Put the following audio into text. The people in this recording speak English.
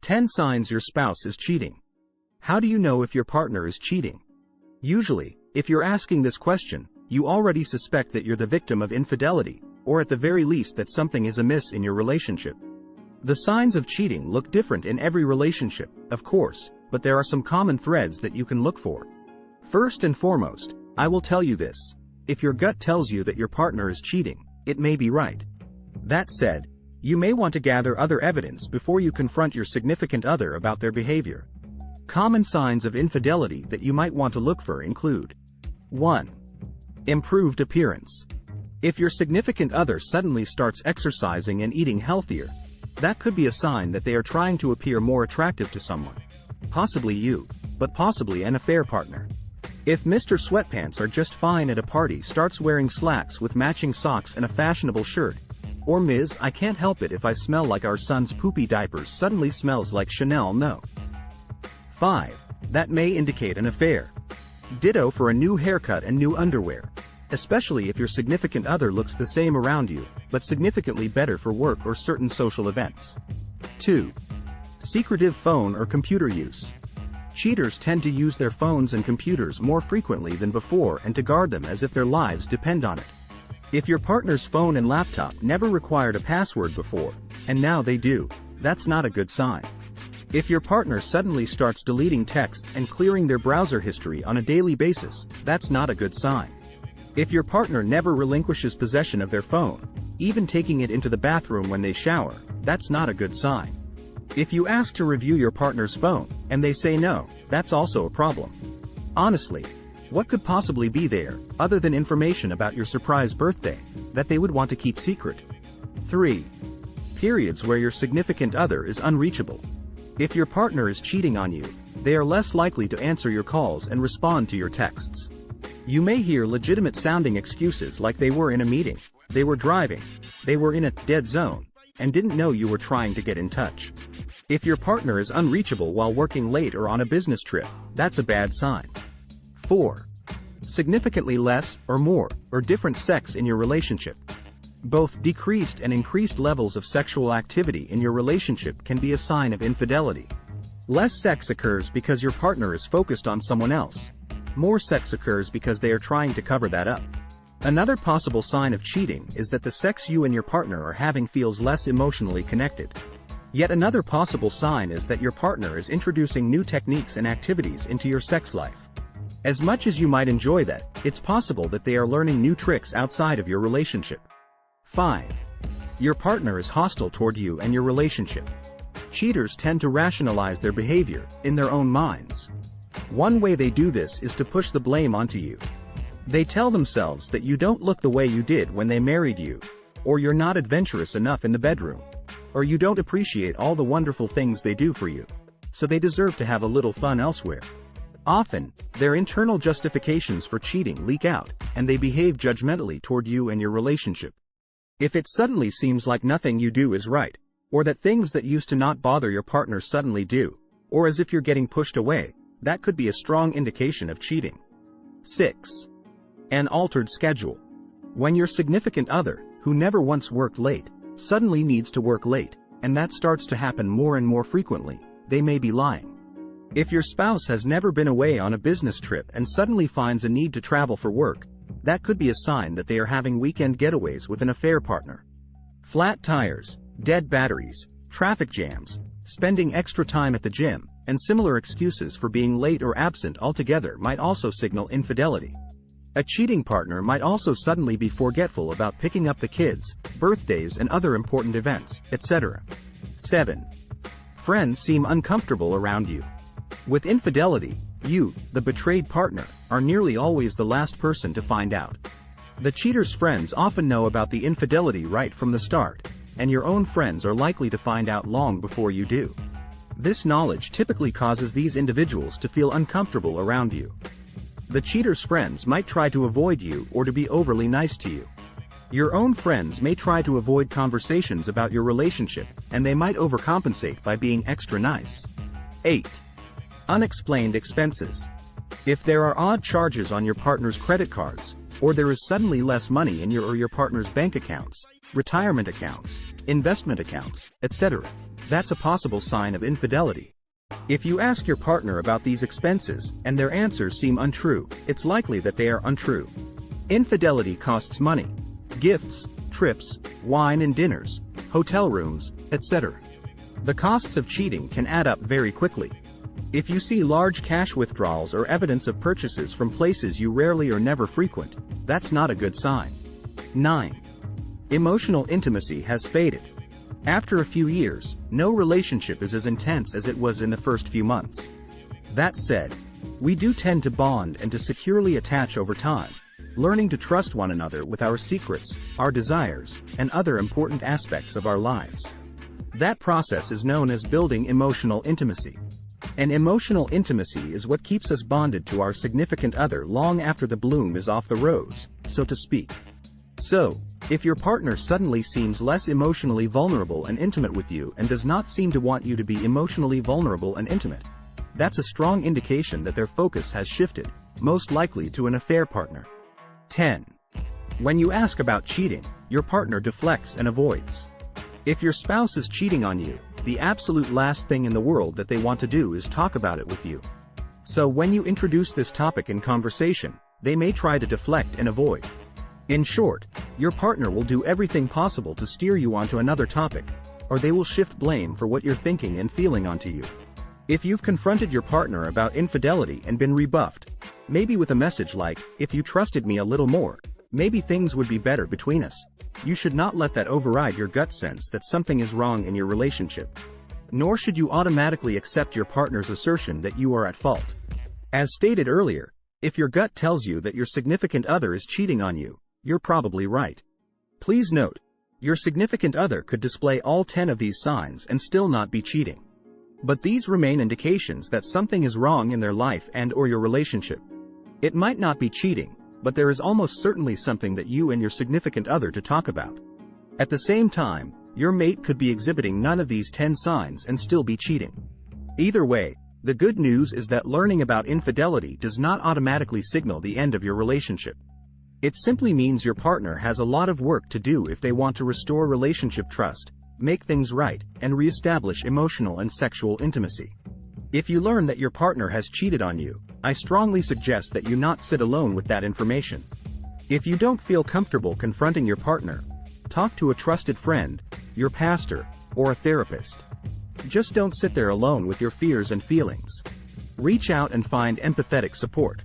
10 signs your spouse is cheating. How do you know if your partner is cheating? Usually, if you're asking this question, you already suspect that you're the victim of infidelity, or at the very least that something is amiss in your relationship. The signs of cheating look different in every relationship, of course, but there are some common threads that you can look for. First and foremost, I will tell you this. If your gut tells you that your partner is cheating, it may be right. That said, you may want to gather other evidence before you confront your significant other about their behavior. Common signs of infidelity that you might want to look for include: 1. Improved appearance. If your significant other suddenly starts exercising and eating healthier, that could be a sign that they are trying to appear more attractive to someone. Possibly you, but possibly an affair partner. If Mr. Sweatpants are just fine at a party starts wearing slacks with matching socks and a fashionable shirt, or Ms. I can't help it if I smell like our son's poopy diapers suddenly smells like Chanel, no. 5. That may indicate an affair. Ditto for a new haircut and new underwear, especially if your significant other looks the same around you, but significantly better for work or certain social events. 2. Secretive phone or computer use. Cheaters tend to use their phones and computers more frequently than before and to guard them as if their lives depend on it. If your partner's phone and laptop never required a password before, and now they do, that's not a good sign. If your partner suddenly starts deleting texts and clearing their browser history on a daily basis, that's not a good sign. If your partner never relinquishes possession of their phone, even taking it into the bathroom when they shower, that's not a good sign. If you ask to review your partner's phone, and they say no, that's also a problem. Honestly, what could possibly be there, other than information about your surprise birthday, that they would want to keep secret? 3. Periods where your significant other is unreachable. If your partner is cheating on you, they are less likely to answer your calls and respond to your texts. You may hear legitimate-sounding excuses like they were in a meeting, they were driving, they were in a dead zone, and didn't know you were trying to get in touch. If your partner is unreachable while working late or on a business trip, that's a bad sign. 4. Significantly less, or more, or different sex in your relationship. Both decreased and increased levels of sexual activity in your relationship can be a sign of infidelity. Less sex occurs because your partner is focused on someone else. More sex occurs because they are trying to cover that up. Another possible sign of cheating is that the sex you and your partner are having feels less emotionally connected. Yet another possible sign is that your partner is introducing new techniques and activities into your sex life. As much as you might enjoy that, it's possible that they are learning new tricks outside of your relationship. 5. Your partner is hostile toward you and your relationship. Cheaters tend to rationalize their behavior in their own minds. One way they do this is to push the blame onto you. They tell themselves that you don't look the way you did when they married you, or you're not adventurous enough in the bedroom, or you don't appreciate all the wonderful things they do for you, so they deserve to have a little fun elsewhere. Often, their internal justifications for cheating leak out, and they behave judgmentally toward you and your relationship. If it suddenly seems like nothing you do is right, or that things that used to not bother your partner suddenly do, or as if you're getting pushed away, that could be a strong indication of cheating. 6. An altered schedule. When your significant other, who never once worked late, suddenly needs to work late, and that starts to happen more and more frequently, they may be lying. If your spouse has never been away on a business trip and suddenly finds a need to travel for work, that could be a sign that they are having weekend getaways with an affair partner. Flat tires, dead batteries, traffic jams, spending extra time at the gym, and similar excuses for being late or absent altogether might also signal infidelity. A cheating partner might also suddenly be forgetful about picking up the kids, birthdays and other important events, etc. 7. Friends seem uncomfortable around you. With infidelity, you, the betrayed partner, are nearly always the last person to find out. The cheater's friends often know about the infidelity right from the start, and your own friends are likely to find out long before you do. This knowledge typically causes these individuals to feel uncomfortable around you. The cheater's friends might try to avoid you or to be overly nice to you. Your own friends may try to avoid conversations about your relationship, and they might overcompensate by being extra nice. 8. Unexplained expenses. If there are odd charges on your partner's credit cards, or there is suddenly less money in your or your partner's bank accounts, retirement accounts, investment accounts, etc., That's a possible sign of infidelity. If you ask your partner about these expenses, and their answers seem untrue, it's likely that they are untrue. Infidelity costs money. Gifts, trips, wine and dinners, hotel rooms, etc. The costs of cheating can add up very quickly. If you see large cash withdrawals or evidence of purchases from places you rarely or never frequent, that's not a good sign. 9. Emotional intimacy has faded. After a few years, no relationship is as intense as it was in the first few months. That said, we do tend to bond and to securely attach over time, learning to trust one another with our secrets, our desires, and other important aspects of our lives. That process is known as building emotional intimacy. And emotional intimacy is what keeps us bonded to our significant other long after the bloom is off the rose, so to speak. So, if your partner suddenly seems less emotionally vulnerable and intimate with you and does not seem to want you to be emotionally vulnerable and intimate, that's a strong indication that their focus has shifted, most likely to an affair partner. 10. When you ask about cheating, your partner deflects and avoids. If your spouse is cheating on you, the absolute last thing in the world that they want to do is talk about it with you. So when you introduce this topic in conversation, they may try to deflect and avoid. In short, your partner will do everything possible to steer you onto another topic, or they will shift blame for what you're thinking and feeling onto you. If you've confronted your partner about infidelity and been rebuffed, maybe with a message like, "If you trusted me a little more, maybe things would be better between us," you should not let that override your gut sense that something is wrong in your relationship. Nor should you automatically accept your partner's assertion that you are at fault. As stated earlier, if your gut tells you that your significant other is cheating on you, you're probably right. Please note, your significant other could display all 10 of these signs and still not be cheating. But these remain indications that something is wrong in their life and/or your relationship. It might not be cheating, but there is almost certainly something that you and your significant other to talk about. At the same time, your mate could be exhibiting none of these 10 signs and still be cheating. Either way, the good news is that learning about infidelity does not automatically signal the end of your relationship. It simply means your partner has a lot of work to do if they want to restore relationship trust, make things right, and reestablish emotional and sexual intimacy. If you learn that your partner has cheated on you, I strongly suggest that you not sit alone with that information. If you don't feel comfortable confronting your partner, talk to a trusted friend, your pastor, or a therapist. Just don't sit there alone with your fears and feelings. Reach out and find empathetic support.